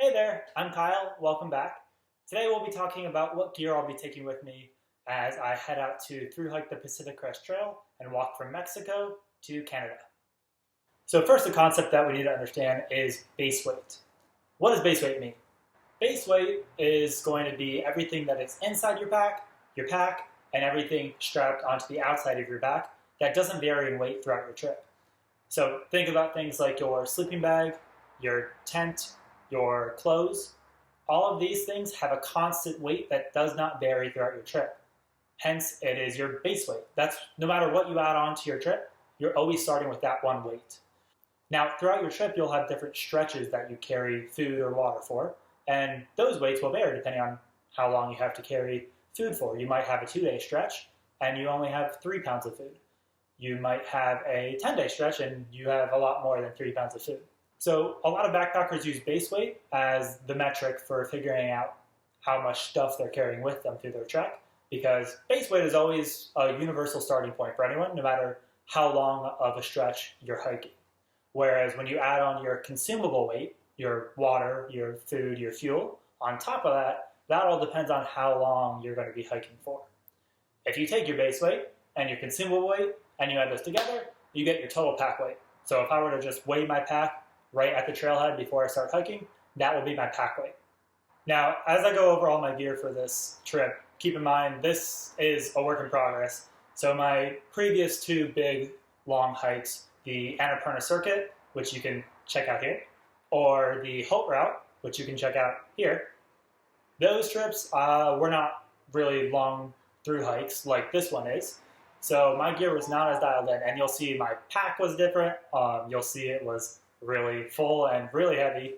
Hey there, I'm Kyle, welcome back. Today we'll be talking about what gear I'll be taking with me as I head out to thru hike the Pacific Crest Trail and walk from Mexico to Canada. So first, the concept that we need to understand is base weight. What does base weight mean? Base weight is going to be everything that is inside your pack, and everything strapped onto the outside of your back that doesn't vary in weight throughout your trip. So think about things like your sleeping bag, your tent, your clothes. All of these things have a constant weight that does not vary throughout your trip. Hence, it is your base weight. That's no matter what you add on to your trip, you're always starting with that one weight. Now, throughout your trip, you'll have different stretches that you carry food or water for, and those weights will vary depending on how long you have to carry food for. You might have a 2-day stretch, and you only have 3 pounds of food. You might have a 10-day stretch, and you have a lot more than 3 pounds of food. So a lot of backpackers use base weight as the metric for figuring out how much stuff they're carrying with them through their trek, because base weight is always a universal starting point for anyone, no matter how long of a stretch you're hiking. Whereas when you add on your consumable weight, your water, your food, your fuel, on top of that, that all depends on how long you're going to be hiking for. If you take your base weight and your consumable weight and you add those together, you get your total pack weight. So if I were to just weigh my pack right at the trailhead before I start hiking, that will be my pack weight. Now, as I go over all my gear for this trip, keep in mind this is a work in progress. So my previous 2 big long hikes, the Annapurna Circuit, which you can check out here, or the Holt Route, which you can check out here, those trips were not really long through hikes like this one is. So my gear was not as dialed in, and you'll see my pack was different. You'll see it was really full and really heavy.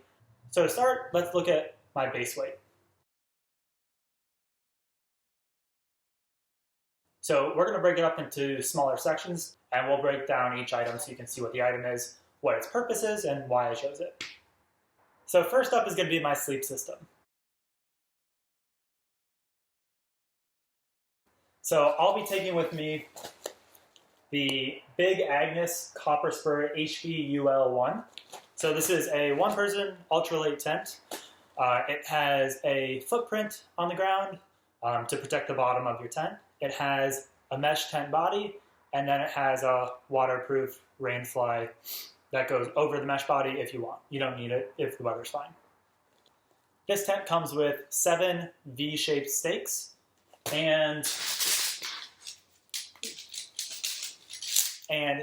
So to start, let's look at my base weight. So we're going to break it up into smaller sections, and we'll break down each item so you can see what the item is, what its purpose is, and why I chose it. So first up is going to be my sleep system. So I'll be taking with me the big Agnes Copper Spur HVUL1. So this is a 1-person ultralight tent. It has a footprint on the ground to protect the bottom of your tent. It has a mesh tent body, and then it has a waterproof rain fly that goes over the mesh body if you want. You don't need it if the weather's fine. This tent comes with 7 V-shaped stakes and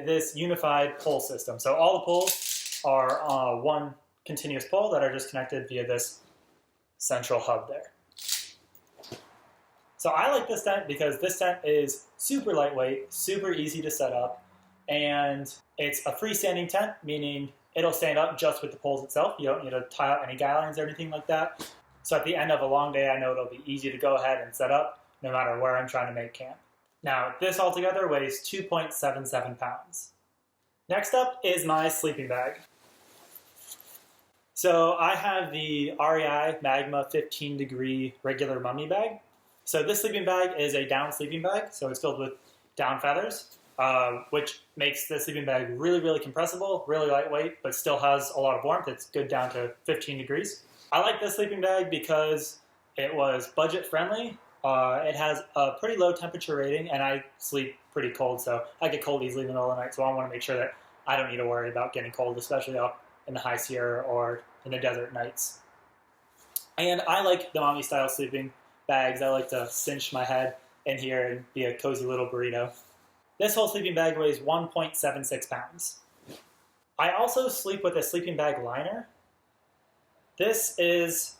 this unified pole system. So all the poles are one continuous pole that are just connected via this central hub there. So I like this tent because this tent is super lightweight, super easy to set up, and it's a freestanding tent, meaning it'll stand up just with the poles itself. You don't need to tie out any guy lines or anything like that. So at the end of a long day, I know it'll be easy to go ahead and set up no matter where I'm trying to make camp. Now, this altogether weighs 2.77 pounds. Next up is my sleeping bag. So I have the REI Magma 15-degree regular mummy bag. So this sleeping bag is a down sleeping bag, so it's filled with down feathers, which makes the sleeping bag really, really compressible, really lightweight, but still has a lot of warmth. It's good down to 15 degrees. I like this sleeping bag because it was budget friendly. It has a pretty low temperature rating, and I sleep pretty cold, so I get cold easily in the middle of the night, so I want to make sure that I don't need to worry about getting cold, especially up in the high Sierra or in the desert nights. And I like the mommy style sleeping bags. I like to cinch my head in here and be a cozy little burrito. This whole sleeping bag weighs 1.76 pounds. I also sleep with a sleeping bag liner. This is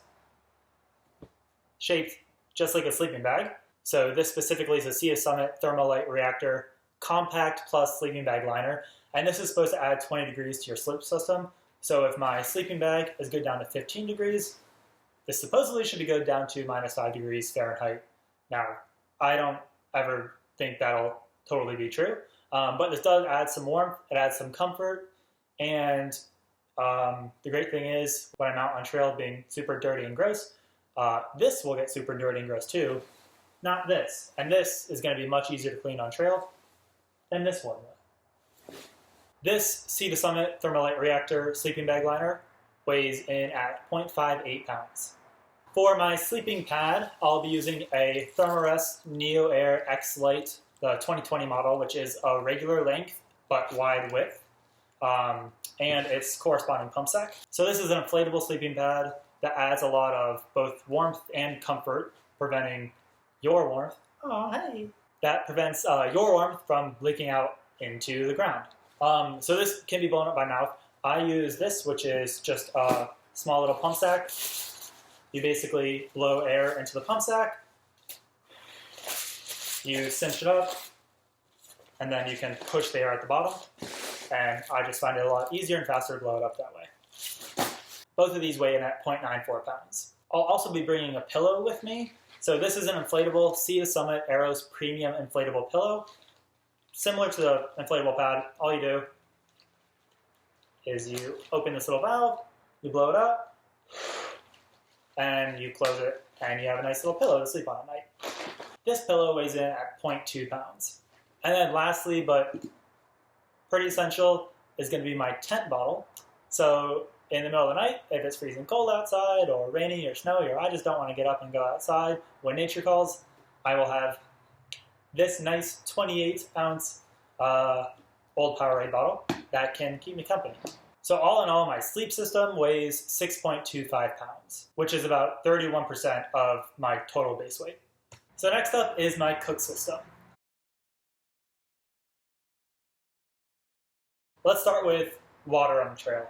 shaped just like a sleeping bag. So this specifically is a Sea of Summit Thermolite Reactor Compact Plus Sleeping Bag Liner. And this is supposed to add 20 degrees to your sleep system. So if my sleeping bag is good down to 15 degrees, this supposedly should be good down to -5 degrees Fahrenheit. Now, I don't ever think that'll totally be true, but this does add some warmth, it adds some comfort, and the great thing is, when I'm out on trail being super dirty and gross, this will get super dirty and gross too, not this. And this is going to be much easier to clean on trail than this one will. This Sea to Summit Thermolite Reactor sleeping bag liner weighs in at 0.58 pounds. For my sleeping pad, I'll be using a Thermarest NeoAir Xlite, the 2020 model, which is a regular length but wide width, and its corresponding pump sack. So this is an inflatable sleeping pad that adds a lot of both warmth and comfort, preventing your warmth. Oh, hey! That prevents your warmth from leaking out into the ground. So this can be blown up by mouth. I use this, which is just a small little pump sack. You basically blow air into the pump sack, you cinch it up, and then you can push the air at the bottom. And I just find it a lot easier and faster to blow it up that way. Both of these weigh in at 0.94 pounds. I'll also be bringing a pillow with me. So this is an inflatable Sea to Summit Aeros Premium Inflatable Pillow. Similar to the inflatable pad, all you do is you open this little valve, you blow it up, and you close it, and you have a nice little pillow to sleep on at night. This pillow weighs in at 0.2 pounds. And then lastly, but pretty essential, is going to be my tent bottle. So in the middle of the night, if it's freezing cold outside, or rainy, or snowy, or I just don't want to get up and go outside when nature calls, I will have this nice 28-ounce old Powerade bottle that can keep me company. So all in all, my sleep system weighs 6.25 pounds, which is about 31% of my total base weight. So next up is my cook system. Let's start with water on the trail.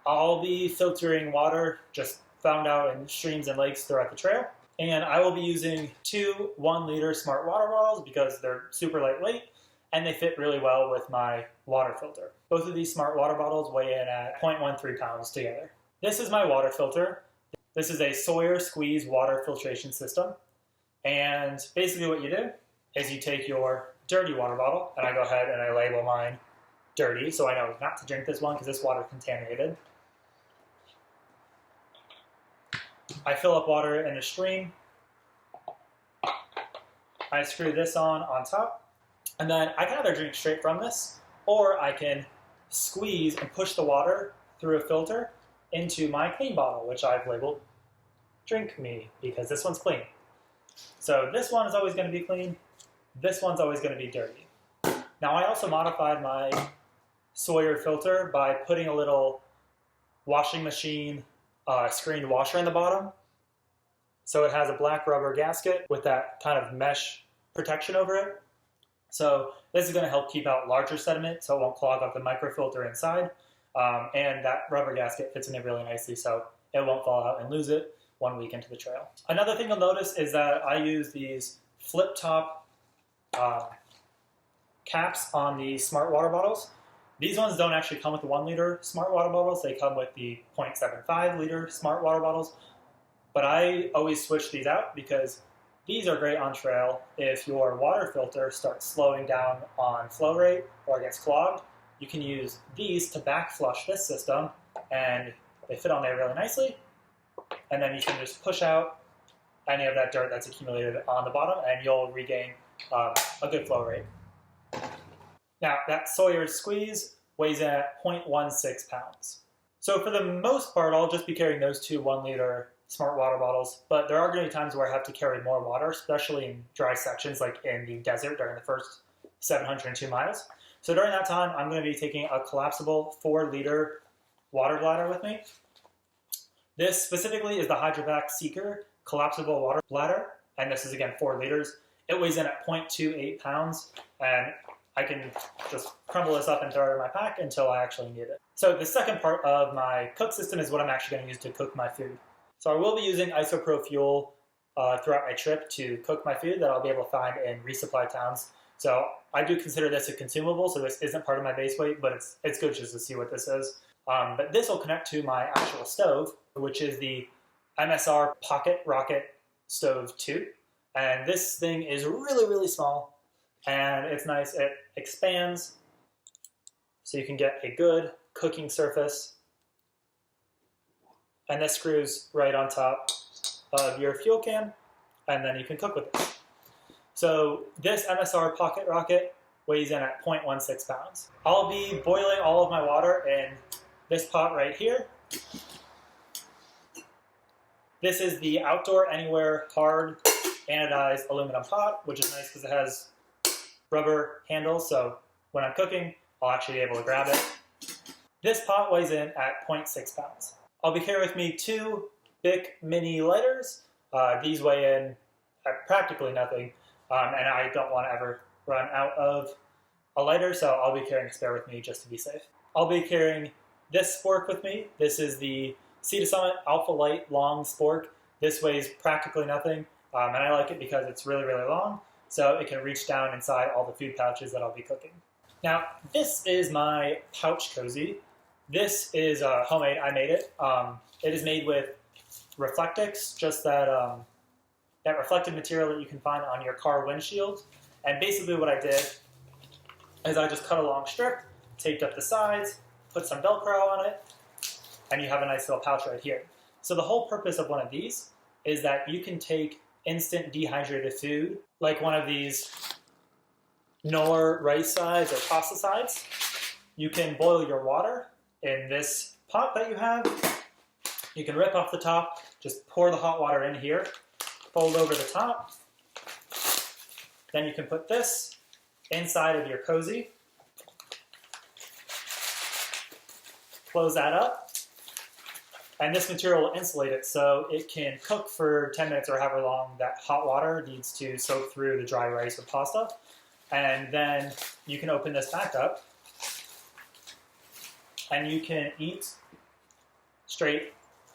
I'll be filtering water just found out in streams and lakes throughout the trail. And I will be using two 1-liter smart water bottles because they're super lightweight and they fit really well with my water filter. Both of these smart water bottles weigh in at 0.13 pounds together. This is my water filter. This is a Sawyer squeeze water filtration system. And basically what you do is you take your dirty water bottle, and I go ahead and I label mine dirty, so I know not to drink this one because this water is contaminated. I fill up water in a stream. I screw this on top. And then I can either drink straight from this, or I can squeeze and push the water through a filter into my clean bottle, which I've labeled Drink Me, because this one's clean. So this one is always going to be clean. This one's always going to be dirty. Now I also modified my Sawyer filter by putting a little washing machine screened washer in the bottom. So it has a black rubber gasket with that kind of mesh protection over it. So this is going to help keep out larger sediment so it won't clog up the microfilter inside. And that rubber gasket fits in it really nicely so it won't fall out and lose it 1 week into the trail. Another thing you'll notice is that I use these flip-top caps on the smart water bottles. These ones don't actually come with the 1-liter smart water bottles. They come with the 0.75-liter smart water bottles. But I always switch these out because these are great on trail. If your water filter starts slowing down on flow rate or gets clogged, you can use these to back flush this system, and they fit on there really nicely. And then you can just push out any of that dirt that's accumulated on the bottom, and you'll regain a good flow rate. Now, that Sawyer squeeze weighs in at 0.16 pounds. So for the most part, I'll just be carrying those two 1-liter smart water bottles, but there are going to be times where I have to carry more water, especially in dry sections like in the desert during the first 702 miles. So during that time, I'm going to be taking a collapsible 4-liter water bladder with me. This specifically is the Hydrapak Seeker collapsible water bladder, and this is again 4 liters. It weighs in at 0.28 pounds, and I can just crumble this up and throw it in my pack until I actually need it. So the second part of my cook system is what I'm actually going to use to cook my food. So I will be using isopro fuel throughout my trip to cook my food that I'll be able to find in resupply towns. So I do consider this a consumable, so this isn't part of my base weight, but it's good just to see what this is. But this will connect to my actual stove, which is the MSR Pocket Rocket Stove 2. And this thing is really, really small, and it's nice. It expands, so you can get a good cooking surface. And this screws right on top of your fuel can, and then you can cook with it. So this MSR Pocket Rocket weighs in at 0.16 pounds. I'll be boiling all of my water in this pot right here. This is the Outdoor Anywhere hard anodized aluminum pot, which is nice because it has rubber handles, so when I'm cooking, I'll actually be able to grab it. This pot weighs in at 0.6 pounds. I'll be carrying with me 2 Bic mini lighters. These weigh in at practically nothing, and I don't want to ever run out of a lighter, so I'll be carrying a spare with me just to be safe. I'll be carrying this spork with me. This is the Sea to Summit Alpha Light Long Spork. This weighs practically nothing, and I like it because it's really, really long, so it can reach down inside all the food pouches that I'll be cooking. Now, this is my pouch cozy. This is homemade. I made it. It is made with Reflectix, just that reflective material that you can find on your car windshield. And basically what I did is I just cut a long strip, taped up the sides, put some Velcro on it, and you have a nice little pouch right here. So the whole purpose of one of these is that you can take instant dehydrated food, like one of these Knorr rice sides or pasta sides. You can boil your water in this pot that you have. You can rip off the top, just pour the hot water in here, fold over the top. Then you can put this inside of your cozy. Close that up. And this material will insulate it so it can cook for 10 minutes or however long that hot water needs to soak through the dry rice or pasta. And then you can open this back up and you can eat straight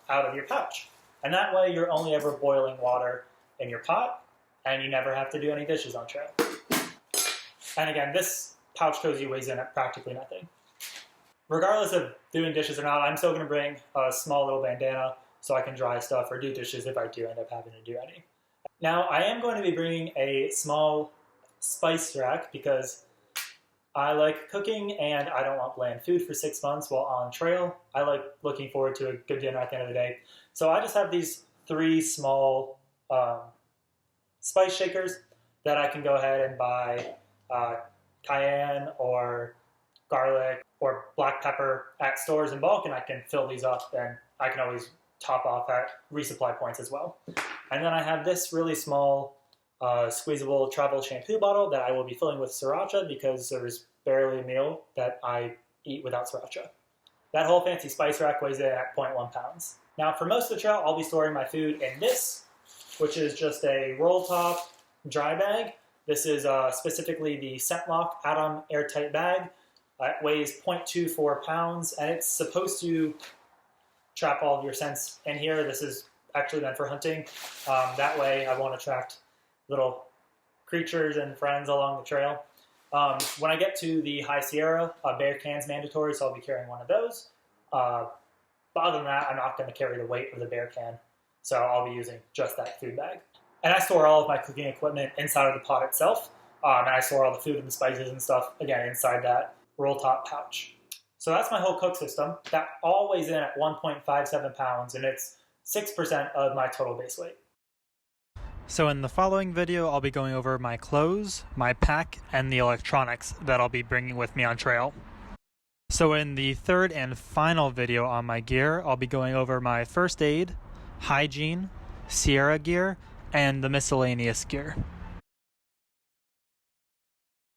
out of your pouch. And that way you're only ever boiling water in your pot and you never have to do any dishes on trail. And again, this pouch cozy weighs in at practically nothing. Regardless of doing dishes or not, I'm still going to bring a small little bandana so I can dry stuff or do dishes if I do end up having to do any. Now, I am going to be bringing a small spice rack because I like cooking and I don't want bland food for 6 months while on trail. I like looking forward to a good dinner at the end of the day. So I just have these 3 small spice shakers that I can go ahead and buy cayenne or garlic or black pepper at stores in bulk, and I can fill these up and I can always top off at resupply points as well. And then I have this really small squeezable travel shampoo bottle that I will be filling with sriracha because there's barely a meal that I eat without sriracha. That whole fancy spice rack weighs in at 0.1 pounds. Now for most of the trail, I'll be storing my food in this, which is just a roll top dry bag. This is specifically the Scentlok Atom airtight bag. It weighs 0.24 pounds and it's supposed to trap all of your scents in here. This is actually meant for hunting. That way I won't attract little creatures and friends along the trail. When I get to the High Sierra, a bear can's mandatory, so I'll be carrying one of those. But other than that, I'm not going to carry the weight of the bear can, so I'll be using just that food bag. And I store all of my cooking equipment inside of the pot itself, and I store all the food and the spices and stuff, again, inside that roll top pouch. So that's my whole cook system. That all weighs in at 1.57 pounds, and it's 6% of my total base weight. So in the following video, I'll be going over my clothes, my pack, and the electronics that I'll be bringing with me on trail. So in the third and final video on my gear, I'll be going over my first aid, hygiene, Sierra gear, and the miscellaneous gear.